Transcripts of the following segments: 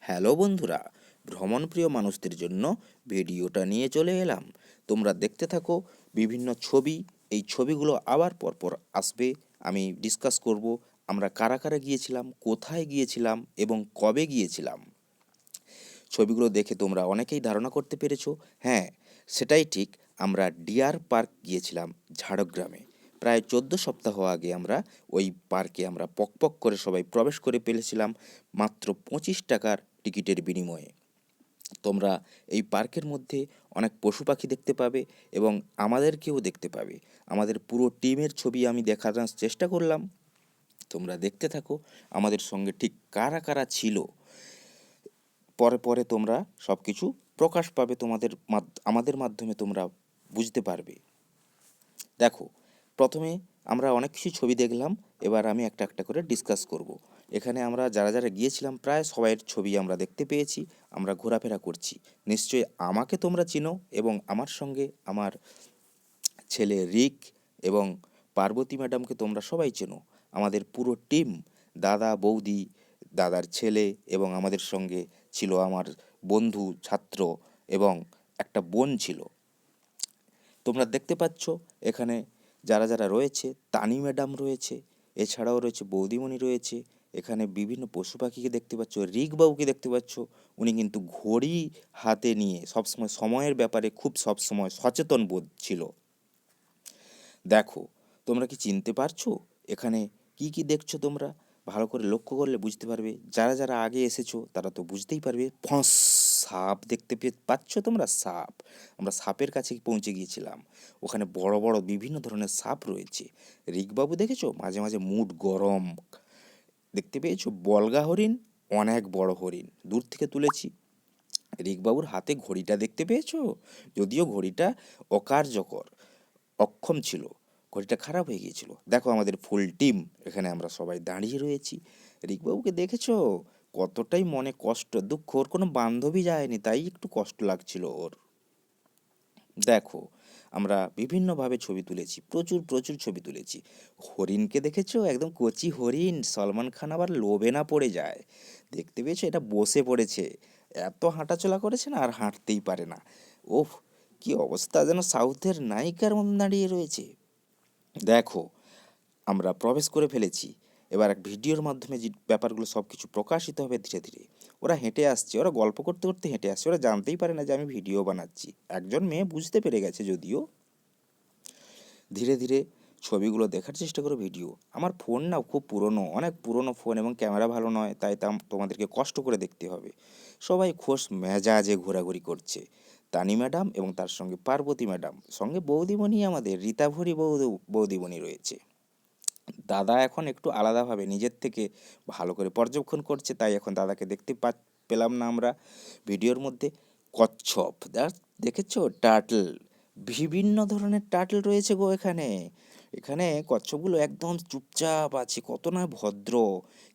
Hello বন্ধুরা, ভ্রমণপ্রিয় মানুষদের জন্য ভিডিওটা নিয়ে চলে এলাম। তোমরা দেখতে থাকো বিভিন্ন ছবি। এই ছবিগুলো আবার পরপর আসবে। আমি ডিসকাস করব আমরা কারা কারা গিয়েছিলাম, কোথায় গিয়েছিলাম এবং কবে গিয়েছিলাম। ছবিগুলো দেখে তোমরা অনেকেই ধারণা করতে পেরেছো। হ্যাঁ, সেটাই ঠিক। আমরা ডিয়ার পার্ক গিয়েছিলাম ঝাড়গ্রামে। প্রায় 14 সপ্তাহ আগে আমরা ওই পার্কে আমরা পক পক করে সবাই প্রবেশ করে ফেলেছিলাম মাত্র 25 টাকার টিকিটের বিনিময়ে। তোমরা এই পার্কের মধ্যে অনেক পশু পাখি দেখতে পাবে এবং আমাদেরকেও দেখতে পাবে। আমাদের পুরো টিমের ছবি আমি দেখানোর চেষ্টা করলাম। তোমরা দেখতে থাকো আমাদের সঙ্গে ঠিক কারা কারা ছিল। পরে পরে তোমরা সব কিছু প্রকাশ পাবে, আমাদের মাধ্যমে তোমরা বুঝতে পারবে। দেখো, প্রথমে আমরা অনেক কিছু ছবি দেখলাম। এবার আমি একটা একটা করে ডিসকাস করব। এখানে আমরা যারা যারা গিয়েছিলাম প্রায় সবাইয়ের ছবি আমরা দেখতে পেয়েছি। আমরা ঘোরাফেরা করছি। নিশ্চয়ই আমাকে তোমরা চিনো এবং আমার সঙ্গে আমার ছেলে রিক এবং পার্বতী ম্যাডামকে তোমরা সবাই চেনো। আমাদের পুরো টিম, দাদা বৌদি, দাদার ছেলে এবং আমাদের সঙ্গে ছিল আমার বন্ধু ছাত্র এবং একটা বোন ছিল। তোমরা দেখতে পাচ্ছ এখানে যারা যারা রয়েছে, তানি ম্যাডাম রয়েছে, এছাড়াও রয়েছে বৌদিমণি রয়েছে। এখানে বিভিন্ন পশু পাখিকে দেখতে পাচ্ছ, রিক বাবুকে দেখতে পাচ্ছ। উনি কিন্তু ঘড়ি হাতে নিয়ে সবসময় সময়ের ব্যাপারে খুব সবসময় সচেতন বোধ ছিল। দেখো, তোমরা কি চিনতে পারছো এখানে কি কি দেখছো? তোমরা ভালো করে লক্ষ্য করলে বুঝতে পারবে। যারা যারা আগে এসেছো তারা তো বুঝতেই পারবে। ফস, সাপ দেখতে পাচ্ছ তোমরা? সাপ, আমরা সাপের কাছে পৌঁছে গিয়েছিলাম। ওখানে বড় বড় বিভিন্ন ধরনের সাপ রয়েছে। রিকবাবু দেখেছো মাঝে মাঝে মুড গরম দেখতে পেয়েছো? বলগা হরিণ, অনেক বড় হরিণ দূর থেকে তুলেছি। রিকবাবুর হাতে ঘড়িটা দেখতে পেয়েছো? যদিও ঘড়িটা অকার্যকর, অক্ষম ছিল, ঘড়িটা খারাপ হয়ে গিয়েছিল। দেখো আমাদের ফুল টিম এখানে আমরা সবাই দাঁড়িয়ে রয়েছি। রিকবাবুকে দেখেছো? কতটাই মনে কষ্ট দুঃখ, ওর কোনো বান্ধবী যায়নি তাই একটু কষ্ট লাগছিল ওর। দেখো, আমরা বিভিন্নভাবে ছবি তুলেছি, প্রচুর প্রচুর ছবি তুলেছি। হরিণকে দেখেছো? একদম কচি হরিণ, সলমান খান আবার লোভে না পড়ে যায়। দেখতে পেয়েছো? এটা বসে পড়েছে, এত হাঁটাচলা করেছে না আর হাঁটতেই পারে না। ওফ, কি অবস্থা, যেন সাউথের নায়িকার মতন দাঁড়িয়ে রয়েছে। দেখো, আমরা প্রবেশ করে ফেলেছি। এবার এক ভিডিওর মাধ্যমে যে ব্যাপারগুলো সব কিছু প্রকাশিত হবে ধীরে ধীরে। ওরা হেঁটে আসছে, ওরা গল্প করতে করতে হেঁটে আসছে, ওরা জানতেই পারে না যে আমি ভিডিও বানাচ্ছি। একজন মেয়ে বুঝতে পেরে গেছে যদিও। ধীরে ধীরে ছবিগুলো দেখার চেষ্টা করো। ভিডিও, আমার ফোন না খুব পুরনো, অনেক পুরনো ফোন এবং ক্যামেরা ভালো নয়, তাই তোমাদেরকে কষ্ট করে দেখতে হবে। সবাই খোশ মেজাজে ঘোরাঘুরি করছে। তানি ম্যাডাম এবং তার সঙ্গে পার্বতী ম্যাডাম, সঙ্গে বৌদিমণি, আমাদের রীতাভরি বৌদিমণি রয়েছে। দাদা এখন একটু আলাদাভাবে নিজের থেকে ভালো করে পর্যবেক্ষণ করছে, তাই এখন দাদাকে দেখতে পেলাম না আমরা ভিডিওর মধ্যে। কচ্ছপ দেখেছো? টার্টল, বিভিন্ন ধরনের টার্টল রয়েছে গো এখানে। এখানে কচ্ছপগুলো একদম চুপচাপ আছে, কত না ভদ্র।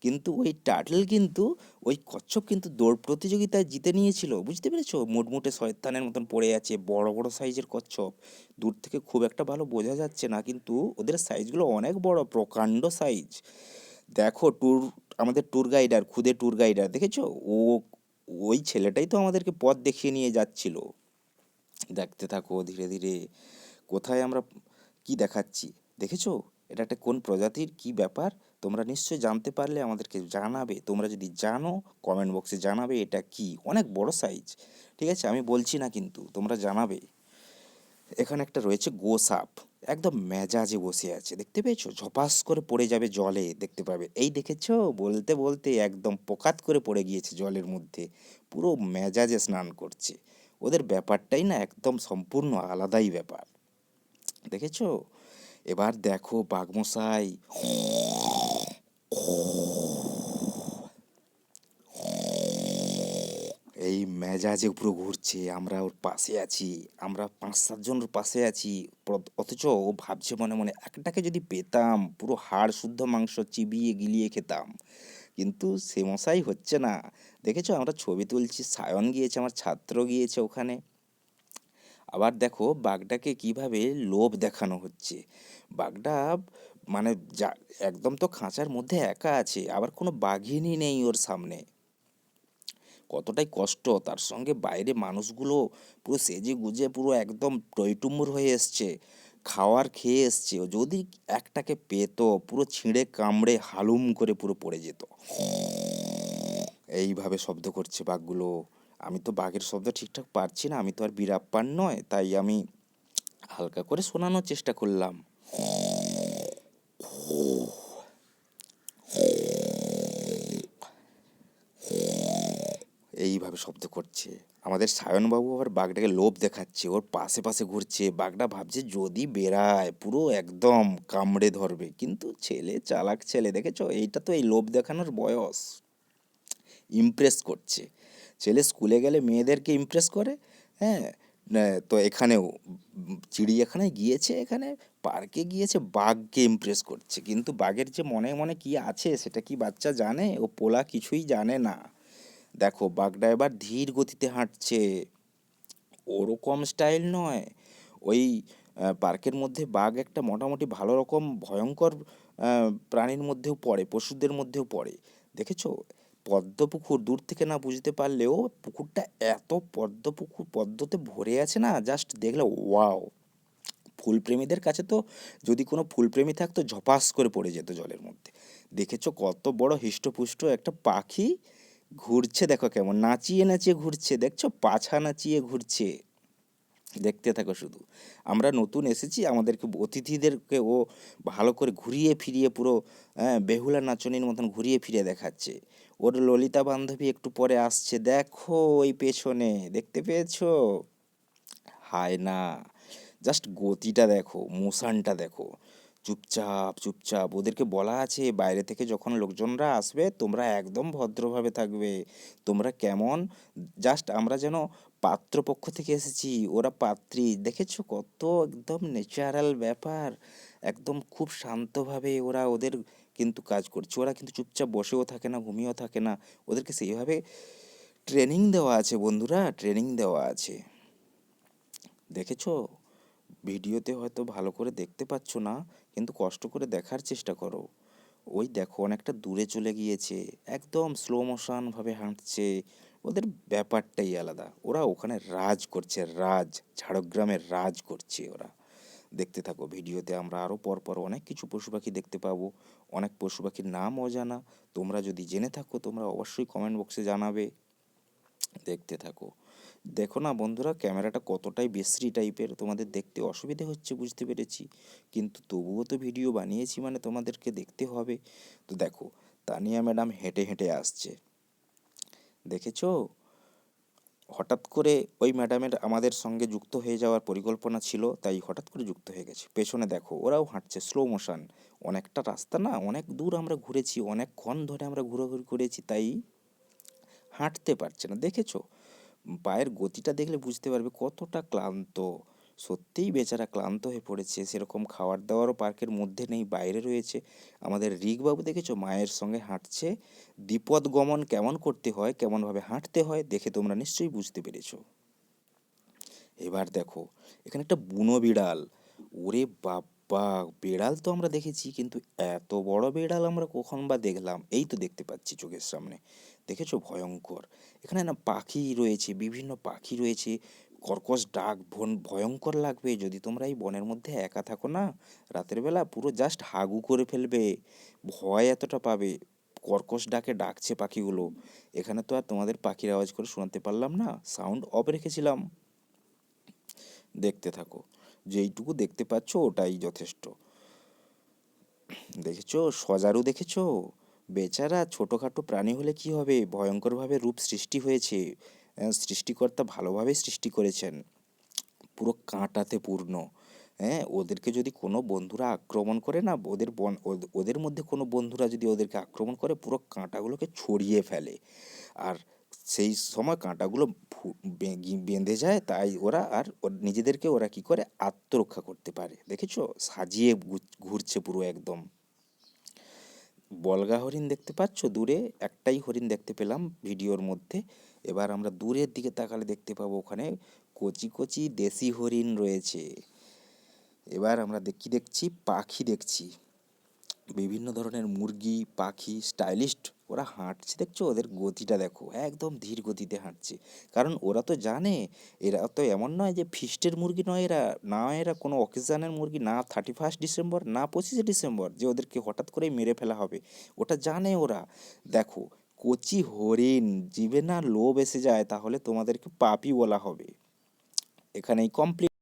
কিন্তু ওই টার্টল কিন্তু, ওই কচ্ছপ কিন্তু দৌড় প্রতিযোগিতায় জিতে নিয়েছিল, বুঝতে পেরেছো? মুটমুটে শয়তানের মতন পড়ে আছে, বড় বড় সাইজের কচ্ছপ। দূর থেকে খুব একটা ভালো বোঝা যাচ্ছে না, কিন্তু ওদের সাইজগুলো অনেক বড়, প্রকাণ্ড সাইজ। দেখো, আমাদের ট্যুর গাইডার, খুদে ট্যুর গাইডার দেখেছো? ও, ওই ছেলেটাই তো আমাদেরকে পথ দেখিয়ে নিয়ে যাচ্ছিল। দেখতে থাকো ধীরে ধীরে কোথায় আমরা কি দেখাচ্ছি। দেখেছো এটা একটা কোন প্রজাতির, কি ব্যাপার? তোমরা নিশ্চয়ই জানতে পারলে আমাদেরকে জানাবে। তোমরা যদি জানো কমেন্ট বক্সে জানাবে এটা কি। অনেক বড় সাইজ, ঠিক আছে? আমি বলছি না, কিন্তু তোমরা জানাবে। এখানে একটা রয়েছে গোসাপ, একদম মেজাজে বসে আছে, দেখতে পেয়েছো? ঝপাস করে পড়ে যাবে জলে, দেখতে পাবে। এই দেখেছো? বলতে বলতে একদম পোকাত করে পড়ে গিয়েছে জলের মধ্যে, পুরো মেজাজে স্নান করছে। ওদের ব্যাপারটাই না একদম সম্পূর্ণ আলাদাই ব্যাপার, দেখেছো? এবার দেখো বাঘমশাই, এই মেজাজে পুরো ঘুরছে। আমরা ওর পাশে আছি, আমরা 5-7 জন ওর পাশে আছি। অথচ ও ভাবছে মনে মনে, একটাকে যদি পেতাম পুরো হাড় শুদ্ধ মাংস চিবিয়ে গিলিয়ে খেতাম। কিন্তু সে মশাই হচ্ছে না। দেখেছো আমরা ছবি তুলছি, সায়ন গিয়েছে, আমার ছাত্র গিয়েছে ওখানে। আবার দেখো বাঘটাকে কিভাবে লোভ দেখানো হচ্ছে। বাঘটা মানে যা, একদম তো খাঁচার মধ্যে একা আছে, আবার কোনো বাঘিনী নেই ওর সামনে। কতটাই কষ্ট, তার সঙ্গে বাইরে মানুষগুলো পুরো সেজে গুজে পুরো একদম টইটুম্বুর হয়ে এসছে, খাওয়ার খেয়ে এসছে, যদি একটাকে পেতো পুরো ছিঁড়ে কামড়ে হালুম করে পুরো পড়ে যেত। এইভাবে শব্দ করছে বাঘগুলো। আমি তো বাঘের শব্দ ঠিকঠাক পারছি না, আমি তো আর বীরাপ্পান নয়, তাই আমি হালকা করে শোনানোর চেষ্টা করলাম। এইভাবে শব্দ করছে। আমাদের সায়নবাবু আবার বাঘটাকে লোভ দেখাচ্ছে, ওর পাশে পাশে ঘুরছে। বাঘটা ভাবছে যদি বেরায় পুরো একদম কামড়ে ধরবে, কিন্তু ছেলে চালাক ছেলে, দেখেছো, এইটা তো এই লোভ দেখানোর বয়স। ইমপ্রেস করছে ছেলে, স্কুলে গেলে মেয়েদেরকে ইমপ্রেস করে। হ্যাঁ, তো এখানেও চিড়িয়াখানায় গিয়েছে, এখানে পার্কে গিয়েছে, বাঘকে ইমপ্রেস করছে। কিন্তু বাঘের যে মনে মনে কি আছে সেটা কি বাচ্চা জানে? ও পোলা কিছুই জানে না। দেখো বাঘটা এবার ধীর গতিতে হাঁটছে, ওরকম স্টাইল নয়। ওই পার্কের মধ্যে বাঘ একটা মোটামুটি ভালো রকম ভয়ঙ্কর প্রাণীর মধ্যেও পড়ে, পশুদের মধ্যেও পড়ে। দেখেছো, পদ্মপুকুর দূর থেকে না বুঝতে পারলেও পুকুরটা এত পদ্মতে ভরে আছে না, জাস্ট দেখলে ওয়াও। ফুলপ্রেমীদের কাছে তো যদি কোনো ফুলপ্রেমী থাকতো ঝপাস করে পড়ে যেত জলের মধ্যে। দেখেছো কত বড় হিষ্টপুষ্ট একটা পাখি ঘুরছে, দেখো কেমন নাচিয়ে নাচিয়ে ঘুরছে, দেখছো পাছা নাচিয়ে ঘুরছে। দেখতে থাকো শুধু। আমরা নতুন এসেছি, আমাদেরকে অতিথিদেরকে ও ভালো করে ঘুরিয়ে ফিরিয়ে পুরো বেহুলা নাচনীর মতন ঘুরিয়ে ফিরিয়ে দেখাচ্ছে। ওর ললিতা বান্ধবী একটু পরে আসছে, দেখো ওই পেছনে, দেখতে পেয়েছো? হায় না, জাস্ট গতিটা দেখো, মোশনটা দেখো। চুপচাপ চুপচাপ ওদেরকে বলা আছে বাইরে থেকে যখন লোকজনরা আসবে তোমরা একদম ভদ্রভাবে থাকবে। তোমরা কেমন, জাস্ট আমরা যেন পাত্রপক্ষ থেকে এসেছি, ওরা পাত্রী। দেখেছো কত একদম ন্যাচারাল ব্যাপার, একদম খুব শান্তভাবে ওরা ওদের কিন্তু কাজ করছে। ওরা কিন্তু চুপচাপ বসেও থাকে না, ঘুমিয়েও থাকে না, ওদেরকে সেইভাবে ট্রেনিং দেওয়া আছে বন্ধুরা, ট্রেনিং দেওয়া আছে। দেখেছো, ভিডিওতে হয়তো ভালো করে দেখতে পাচ্ছ না, কিন্তু কষ্ট করে দেখার চেষ্টা করো। ওই দেখো অনেকটা দূরে চলে গিয়েছে, একদম স্লো মোশন ভাবে হাঁটছে। ওদের ব্যাপারটাই আলাদা, ওরা ওখানে রাজ করছে, রাজ, ঝাড়গ্রামের রাজ করছে ওরা। দেখতে থাকো ভিডিওতে, আমরা আরও পরপর অনেক কিছু পশু পাখি দেখতে পাবো। অনেক পশু পাখির নাম অজানা, তোমরা যদি জেনে থাকো তোমরা অবশ্যই কমেন্ট বক্সে জানাবে। দেখতে থাকো। দেখো না বন্ধুরা, ক্যামেরাটা কতটাই বিশ্রী টাইপের, তোমাদের দেখতে অসুবিধে হচ্ছে বুঝতে পেরেছি, কিন্তু তবুও তো ভিডিও বানিয়েছি মানে তোমাদেরকে দেখতে হবে। তো দেখো, তানিয়া ম্যাডাম হেঁটে হেঁটে আসছে, দেখেছো? হঠাৎ করে ওই ম্যাডামের আমাদের সঙ্গে যুক্ত হয়ে যাওয়ার পরিকল্পনা ছিল, তাই হঠাৎ করে যুক্ত হয়ে গেছে। পেছনে দেখো ওরাও হাঁটছে স্লো মোশন। অনেকটা রাস্তা না, অনেক দূর আমরা ঘুরেছি, অনেকক্ষণ ধরে আমরা ঘোরাঘুরি করেছি, তাই হাঁটতে পারছে না। দেখেছো, পায়ের গতিটা দেখলে বুঝতে পারবে কতটা ক্লান্ত। সত্যিই বেচারা ক্লান্ত হয়ে পড়েছে, সেরকম খাবার দাবারও পার্কের মধ্যে নেই, বাইরে রয়েছে। আমাদের রিকবাবু দেখেছো মায়ের সঙ্গে হাঁটছে। বিপদ গমন কেমন করতে হয়, কেমনভাবে হাঁটতে হয় দেখে তোমরা নিশ্চয়ই বুঝতে পেরেছো। এবার দেখো, এখানে একটা বুনো বিড়াল। ওরে বাবা, বিড়াল তো আমরা দেখেছি, কিন্তু এত বড় বিড়াল আমরা কখন বা দেখলাম, এই তো দেখতে পাচ্ছি চোখের সামনে। দেখেছো, ভয়ঙ্কর। এখানে না পাখি রয়েছে, বিভিন্ন পাখি রয়েছে। কর্কশ ডাক, ভয়ঙ্কর লাগবে যদি তোমরা এই বনের মধ্যে একা থাকো না, রাতের বেলা পুরো জাস্ট হাগু করে ফেলবে, ভয় এতটা পাবে। কর্কশ ডাকে ডাকছে পাখিগুলো। এখানে তো আর তোমাদের পাখির আওয়াজ করে শোনাতে পারলাম না, সাউন্ড অফ রেখেছিলাম। দেখতে থাকো, যেইটুকু দেখতে পাচ্ছ ওটাই যথেষ্ট। দেখেছো সজারু, দেখেছো? বেচারা ছোটখাটো প্রাণী হলে কি হবে, ভয়ঙ্করভাবে রূপ সৃষ্টি হয়েছে। সৃষ্টিকর্তা ভালোভাবে সৃষ্টি করেছেন, পুরো কাঁটাতে পূর্ণ। হ্যাঁ, ওদেরকে যদি কোনো বন্ধুরা আক্রমণ করে না, ওদের মধ্যে কোনো বন্ধুরা যদি ওদেরকে আক্রমণ করে, পুরো কাঁটাগুলোকে ছড়িয়ে ফেলে। আর সেই সময় কাঁটাগুলো বেঁধে যায়, তাই ওরা আর নিজেদেরকে ওরা কি করে আত্মরক্ষা করতে পারে। দেখেছো, সাজিয়ে ঘুরছে পুরো একদম। বলগা হরিণ দেখতে পাচ্ছ দূরে, একটাই হরিণ দেখতে পেলাম ভিডিওর মধ্যে। এবার আমরা দূরের দিকে তাকালে দেখতে পাবো ওখানে কচি কচি দেশি হরিণ রয়েছে। এবার আমরা কি দেখছি, পাখি দেখছি। বিভিন্ন ধরনের মুরগি পাখি স্টাইলিস্ট ওরা হাঁটছে, দেখছো ওদের গতিটা দেখো, একদম ধীর গতিতে হাঁটছে। কারণ ওরা তো জানে, এরা তো এমন নয় যে ফিস্টের মুরগি নয় এরা, না এরা কোনো অকেশানের মুরগি, না 31 ডিসেম্বর না 25 ডিসেম্বর যে ওদেরকে হঠাৎ করেই মেরে ফেলা হবে। ওটা জানে ওরা। দেখো, কচি হরিণ, জিভে না লোভ এসে যায় তাহলে তোমাদেরকে পাপী বলা হবে। এখানেই কমপ্লিট।